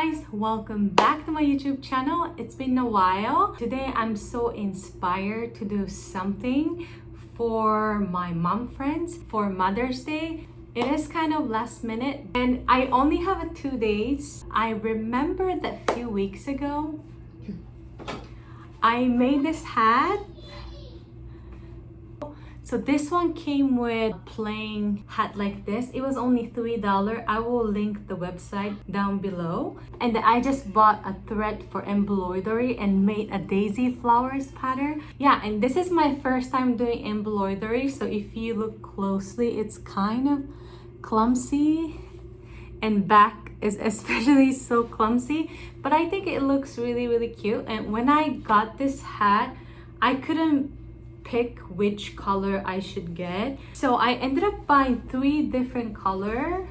guys, welcome back to my YouTube channel. It's been a while. Today I'm so inspired to do something for my mom friends for Mother's Day. It is kind of last minute and I only have 2 days. I remember that a few weeks ago I made this hat. So this one came with a plain hat like this. It was only $3. I will link the website down below. And I just bought a thread for embroidery and made a daisy flowers pattern. Yeah, and this is my first time doing embroidery. So if you look closely, it's kind of clumsy. And back is especially so clumsy. But I think it looks really cute. And when I got this hat, I couldn't pick which color I should get. So I ended up buying 3 different colors.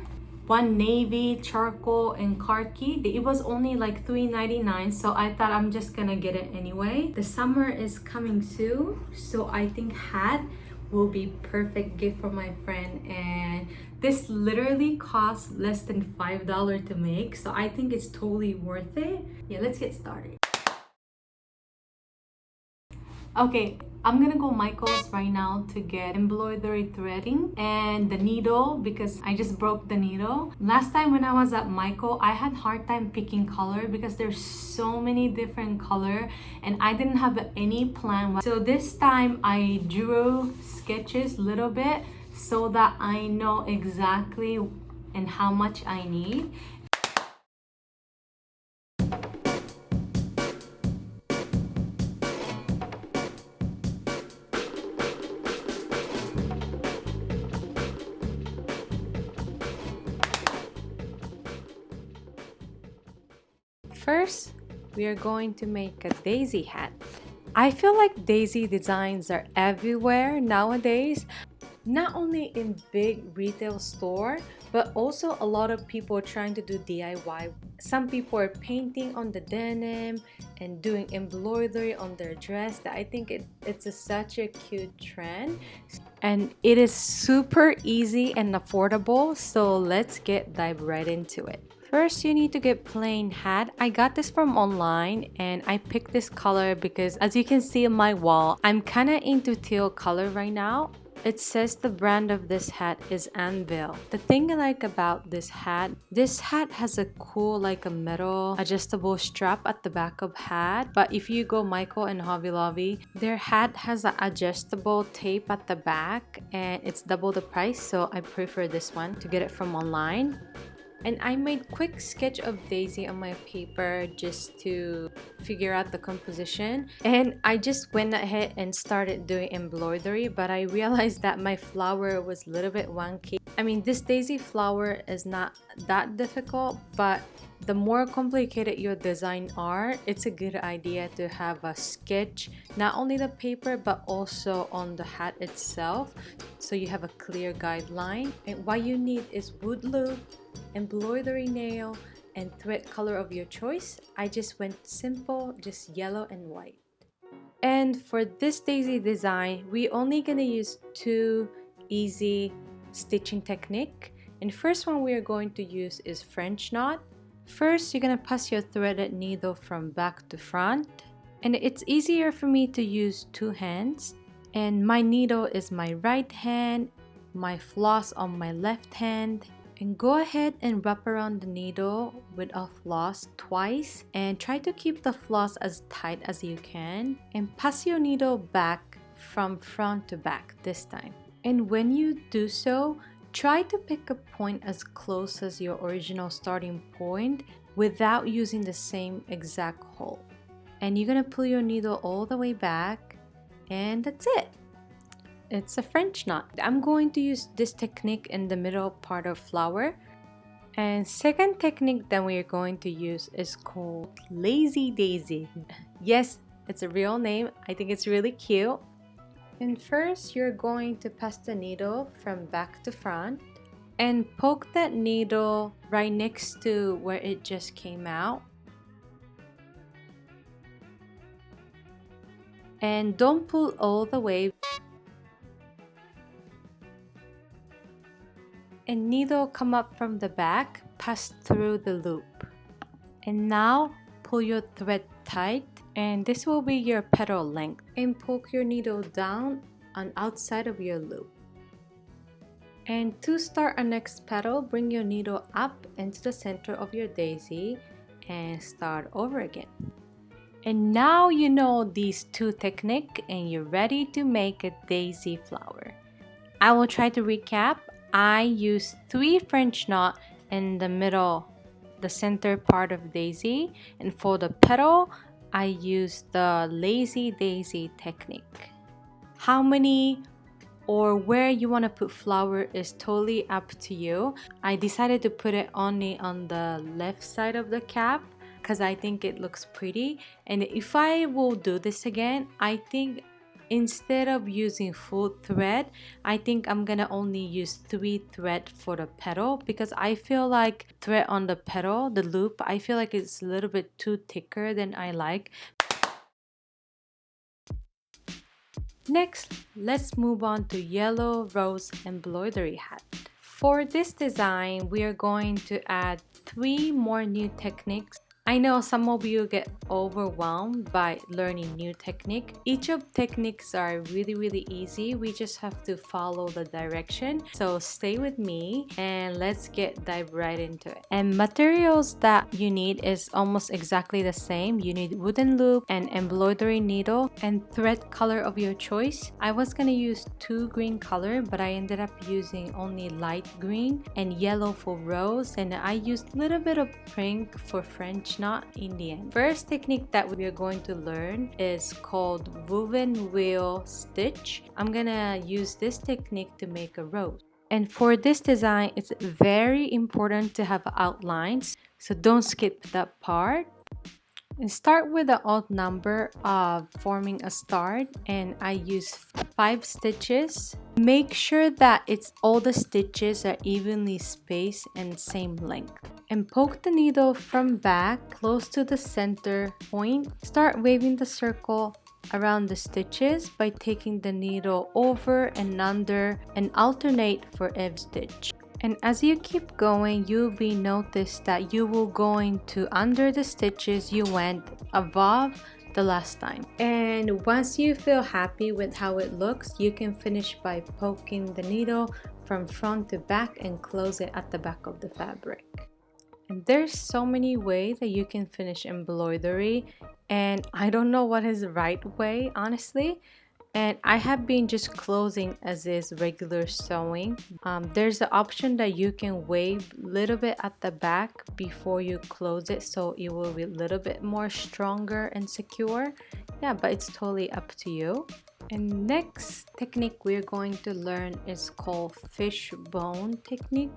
One navy, charcoal, and khaki. It was only like $3.99, so I thought I'm just gonna get it anyway. The summer is coming soon, so I think hat will be perfect gift for my friend, and this literally costs less than $5 to make, so I think it's totally worth it. Yeah, let's get started. Okay, I'm gonna go Michael's right now to get embroidery threading and the needle because I just broke the needle. Last time when I was at Michael, I had hard time picking color because there's so many different color and I didn't have any plan. So this time I drew sketches a little bit so that I know exactly and how much I need. First, we are going to make a daisy hat. I feel like daisy designs are everywhere nowadays, not only in big retail store, but also a lot of people are trying to do DIY. Some people are painting on the denim and doing embroidery on their dress. That I think it's such a cute trend. And it is super easy and affordable, so let's dive right into it. First, you need to get plain hat. I got this from online and I picked this color because as you can see on my wall, I'm kind of into teal color right now. It says the brand of this hat is Anvil. The thing I like about this hat has a cool like a metal adjustable strap at the back of hat. But if you go Michael and Hobby Lobby, their hat has an adjustable tape at the back and it's double the price. So I prefer this one to get it from online. And I made quick sketch of daisy on my paper just to figure out the composition. And I just went ahead and started doing embroidery, but I realized that my flower was a little bit wonky. I mean, this daisy flower is not that difficult, but the more complicated your design are, it's a good idea to have a sketch, not only the paper, but also on the hat itself, so you have a clear guideline. And what you need is wood loop, embroidery nail, and thread color of your choice. I just went simple, just yellow and white. And for this daisy design, we only gonna use 2 easy stitching technique. And first one we are going to use is French knot. First, you're gonna pass your threaded needle from back to front. And it's easier for me to use 2 hands. And my needle is my right hand, my floss on my left hand. And go ahead and wrap around the needle with a floss twice and try to keep the floss as tight as you can and pass your needle back from front to back this time. And when you do so, try to pick a point as close as your original starting point without using the same exact hole. And you're gonna pull your needle all the way back and that's it. It's a French knot. I'm going to use this technique in the middle part of flower. And second technique that we are going to use is called Lazy Daisy. Yes, it's a real name. I think it's really cute. And first, you're going to pass the needle from back to front and poke that needle right next to where it just came out. And don't pull all the way. And needle come up from the back, pass through the loop. And now pull your thread tight, and this will be your petal length. And poke your needle down on outside of your loop. And to start our next petal, bring your needle up into the center of your daisy and start over again. And now you know these two techniques and you're ready to make a daisy flower. I will try to recap. I use 3 French knot in the middle, the center part of daisy, and for the petal, I use the lazy daisy technique. How many or where you want to put flower is totally up to you. I decided to put it only on the left side of the cap because I think it looks pretty. And if I will do this again, I think instead of using full thread, I think I'm gonna only use 3 thread for the petal, because I feel like thread on the petal, the loop, I feel like it's a little bit too thicker than I like. Next, let's move on to yellow rose embroidery hat. For this design, we are going to add 3 more new techniques. I know some of you get overwhelmed by learning new technique. Each of techniques are really easy. We just have to follow the direction. So stay with me and let's dive right into it. And materials that you need is almost exactly the same. You need wooden loop and embroidery needle and thread color of your choice. I was gonna use 2 green color, but I ended up using only light green and yellow for rose, and I used a little bit of pink for French knot in the end. First technique that we are going to learn is called woven wheel stitch. I'm gonna use this technique to make a rose. And for this design, it's very important to have outlines, so don't skip that part. And start with the odd number of forming a start, and I use 5 stitches. Make sure that all the stitches are evenly spaced and same length. And poke the needle from back close to the center point. Start waving the circle around the stitches by taking the needle over and under and alternate for every stitch. And as you keep going, you'll be noticed that you will going to under the stitches you went above the last time. And once you feel happy with how it looks, you can finish by poking the needle from front to back and close it at the back of the fabric. And there's so many ways that you can finish embroidery, and I don't know what is the right way, honestly. And I have been just closing as is regular sewing. There's the option that you can wave a little bit at the back before you close it, so it will be a little bit more stronger and secure. Yeah, but it's totally up to you. And next technique we're going to learn is called fishbone technique,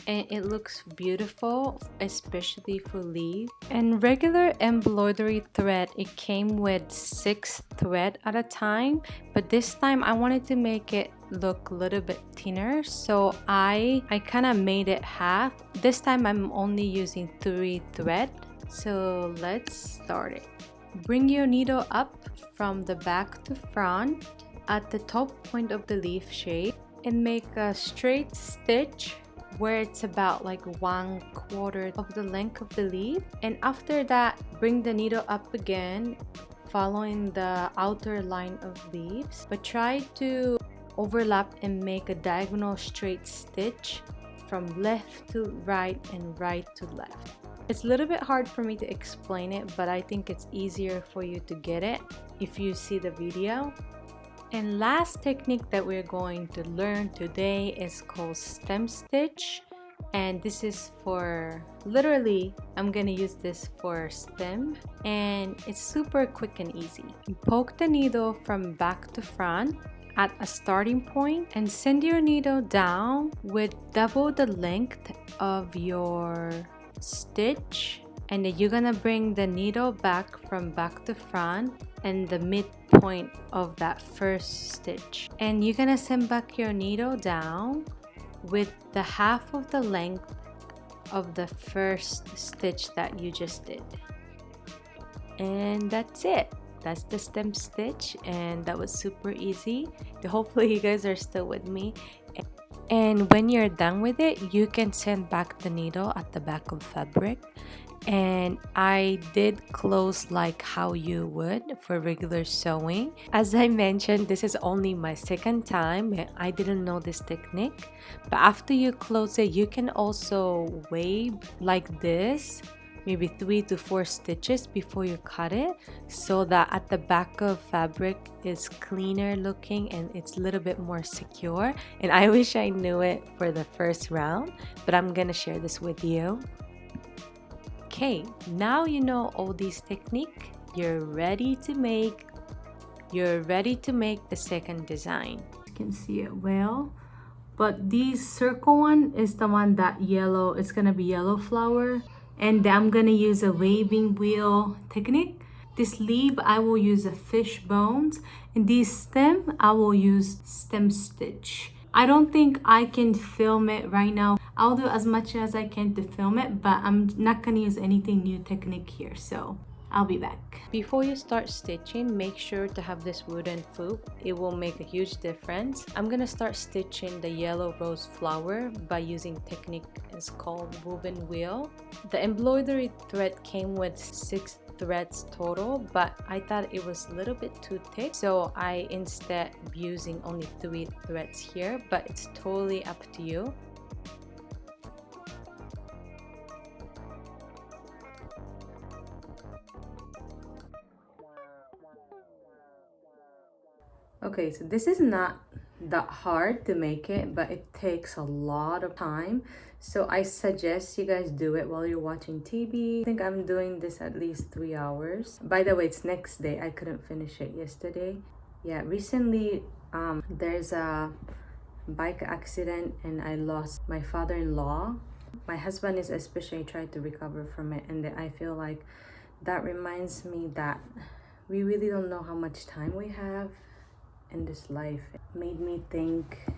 and it looks beautiful, especially for leaves. And regular embroidery thread, it came with 6 thread at a time, but this time I wanted to make it look a little bit thinner, so I kind of made it half. This time I'm only using 3 thread, so let's start it. Bring your needle up from the back to front at the top point of the leaf shape and make a straight stitch where it's about like 1/4 of the length of the leaf. And after that, bring the needle up again following the outer line of leaves, but try to overlap and make a diagonal straight stitch from left to right and right to left. It's a little bit hard for me to explain it, but I think it's easier for you to get it if you see the video. And last technique that we're going to learn today is called stem stitch. And this is for, literally, I'm gonna use this for stem. And it's super quick and easy. Poke the needle from back to front at a starting point and send your needle down with double the length of your stitch, and then you're gonna bring the needle back from back to front and the midpoint of that first stitch, and you're gonna send back your needle down with the half of the length of the first stitch that you just did. And that's it. That's the stem stitch, and that was super easy. Hopefully you guys are still with me. And when you're done with it, you can send back the needle at the back of fabric. And I did close like how you would for regular sewing. As I mentioned, this is only my second time and I didn't know this technique. But after you close it, you can also wave like this, maybe 3 to 4 stitches before you cut it, so that at the back of fabric is cleaner looking and it's a little bit more secure. And I wish I knew it for the first round, but I'm gonna share this with you. Okay, now you know all these techniques, you're ready to make the second design. You can see it well, but this circle one is the one that yellow, it's gonna be yellow flower, and I'm gonna use a waving wheel technique. This leaf I will use a fish bones, and this stem I will use stem stitch. I don't think I can film it right now. I'll do as much as I can to film it, but I'm not gonna use anything new technique here, so I'll be back. Before you start stitching, make sure to have this wooden hoop. It will make a huge difference. I'm gonna start stitching the yellow rose flower by using technique is called woven wheel. The embroidery thread came with 6 threads total, but I thought it was a little bit too thick, so I instead using only 3 threads here, but it's totally up to you. Okay, so this is not that hard to make it, but it takes a lot of time. So I suggest you guys do it while you're watching TV. I think I'm doing this at least 3 hours. By the way, it's next day. I couldn't finish it yesterday. Yeah, recently there's a bike accident and I lost my father-in-law. My husband is especially trying to recover from it, and I feel like that reminds me that we really don't know how much time we have in this life. It made me think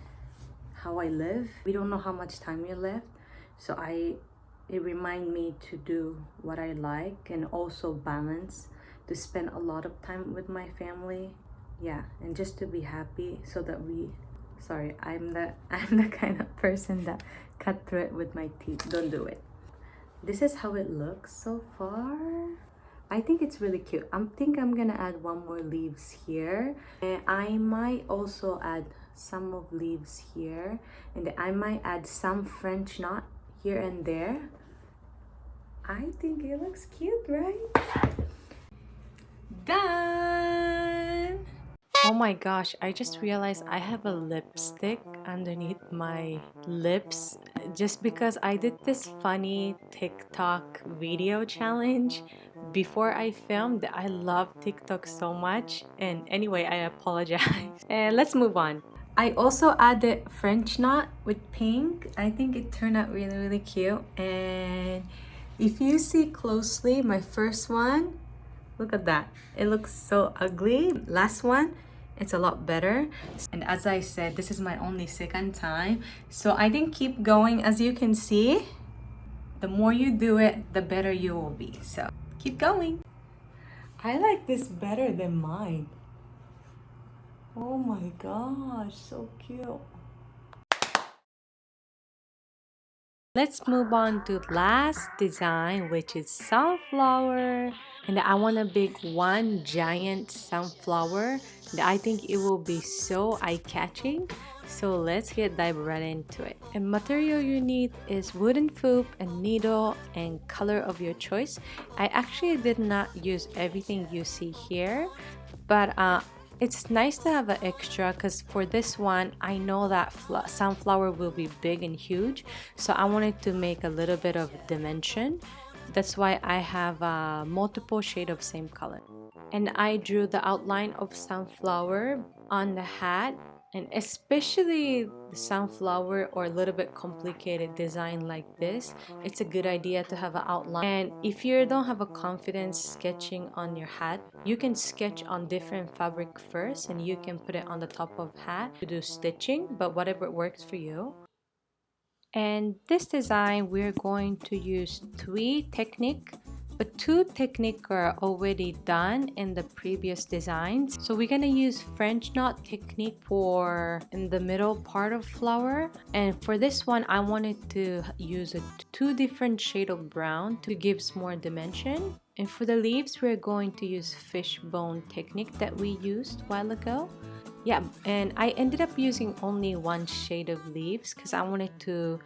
how I live. We don't know how much time we left, so it reminded me to do what I like and also balance, to spend a lot of time with my family, yeah, and just to be happy, so that sorry, I'm the kind of person that cut through it with my teeth. Don't do it. This is how it looks so far. I think it's really cute. I think I'm gonna add one more leaves here, and I might also add some of leaves here, and then I might add some French knot here and there. I think it looks cute, right? Done! Oh my gosh, I just realized I have a lipstick underneath my lips just because I did this funny TikTok video challenge before I filmed. I love TikTok so much, and anyway, I apologize. And let's move on. I also added French knot with pink. I think it turned out really cute, and if you see closely, my first one, look at that. It looks so ugly. Last one, it's a lot better. And as I said, this is my only second time, so I think keep going. As you can see, the more you do it, the better you will be, so keep going. I like this better than mine. Oh my gosh, so cute. Let's move on to last design, which is sunflower. And I want to bake one giant sunflower that I think it will be so eye-catching. So let's dive right into it. And material you need is wooden hoop and needle and color of your choice. I actually did not use everything you see here, but it's nice to have an extra, because for this one I know that sunflower will be big and huge, so I wanted to make a little bit of dimension. That's why I have multiple shade of same color. And I drew the outline of sunflower on the hat, and especially the sunflower or a little bit complicated design like this, it's a good idea to have an outline. And if you don't have a confidence sketching on your hat, you can sketch on different fabric first and you can put it on the top of hat to do stitching, but whatever works for you. And this design, we're going to use 3 technique. but two techniques are already done in the previous designs. So we're gonna use French knot technique for in the middle part of flower, and for this one I wanted to use two different shade of brown to give more dimension. And for the leaves, we're going to use fishbone technique that we used a while ago. Yeah, and I ended up using only one shade of leaves because I wanted to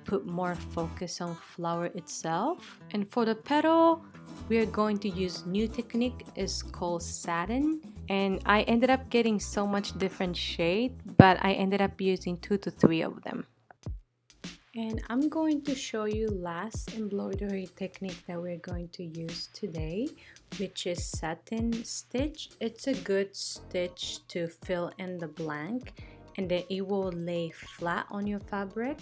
put more focus on flower itself. And for the petal, we are going to use new technique. It's called Satin, and I ended up getting so much different shade, but I ended up using 2 to 3 of them. And I'm going to show you last embroidery technique that we're going to use today, which is satin stitch. It's a good stitch to fill in the blank, and then it will lay flat on your fabric.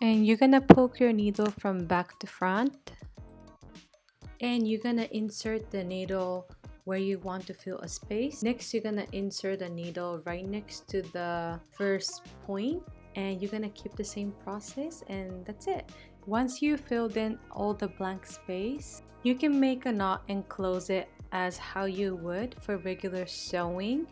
And you're gonna poke your needle from back to front, and you're gonna insert the needle where you want to fill a space. Next, you're gonna insert a needle right next to the first point, and you're gonna keep the same process, and that's it. Once you filled in all the blank space, you can make a knot and close it as how you would for regular sewing.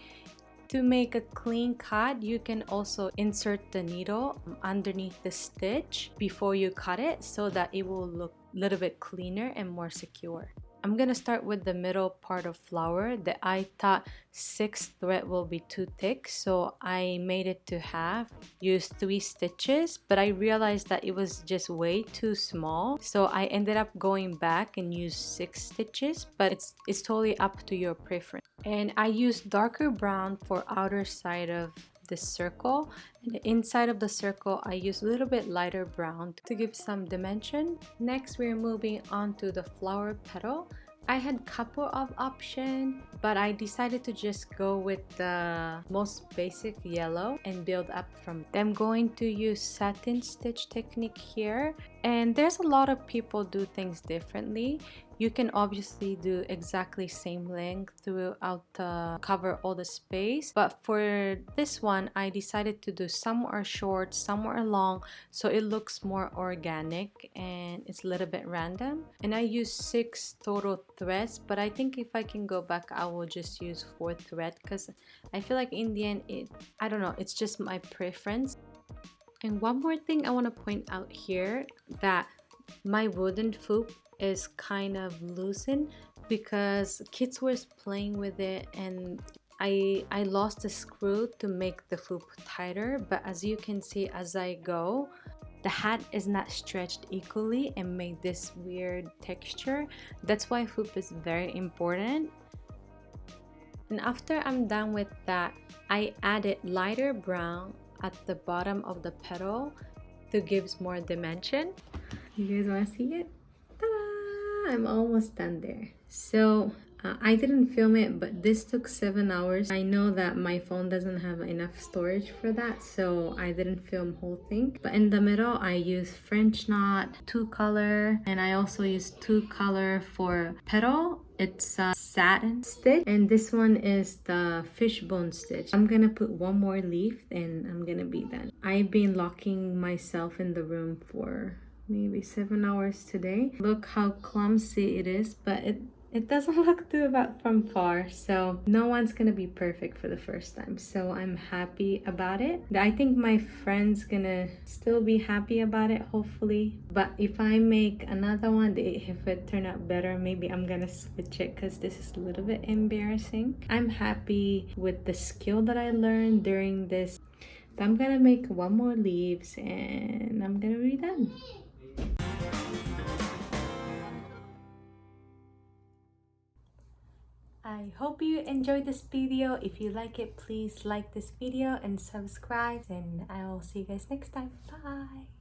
To make a clean cut, you can also insert the needle underneath the stitch before you cut it so that it will look a little bit cleaner and more secure. I'm gonna start with the middle part of flower that I thought 6 thread will be too thick, so I made it to half, used 3 stitches, but I realized that it was just way too small, so I ended up going back and used 6 stitches, but it's totally up to your preference. And I used darker brown for outer side of the circle, and the inside of the circle I use a little bit lighter brown to give some dimension. Next, we're moving on to the flower petal. I had couple of options, but I decided to just go with the most basic yellow and build up from there. I'm going to use satin stitch technique here, and there's a lot of people do things differently. You can obviously do exactly same length throughout to cover all the space, but for this one I decided to do some are short, some are long, so it looks more organic and it's a little bit random. And I used 6 total threads, but I think if I can go back I will just use 4 thread because I feel like in the end I don't know, it's just my preference. And one more thing I want to point out here, that my wooden foop is kind of loosened because kids were playing with it, and I lost the screw to make the foop tighter, but as you can see as I go, the hat is not stretched equally and made this weird texture. That's why foop is very important. And after I'm done with that, I added lighter brown at the bottom of the petal to give more dimension. You guys want to see it? Ta-da! I'm almost done there. So I didn't film it, but this took 7 hours. I know that my phone doesn't have enough storage for that, so I didn't film whole thing. But in the middle, I used French knot, 2 color, and I also used 2 color for petal. It's a satin stitch, and this one is the fishbone stitch. I'm gonna put one more leaf and I'm gonna be done. I've been locking myself in the room for maybe 7 hours today. Look how clumsy it is, but it doesn't look too bad from far, so no one's gonna be perfect for the first time, so I'm happy about it. I think my friend's gonna still be happy about it, hopefully. But if I make another one, if it turned out better, maybe I'm gonna switch it because this is a little bit embarrassing. I'm happy with the skill that I learned during this. So I'm gonna make one more leaves and I'm gonna be done. I hope you enjoyed this video. If you like it, please like this video and subscribe, and I will see you guys next time. Bye.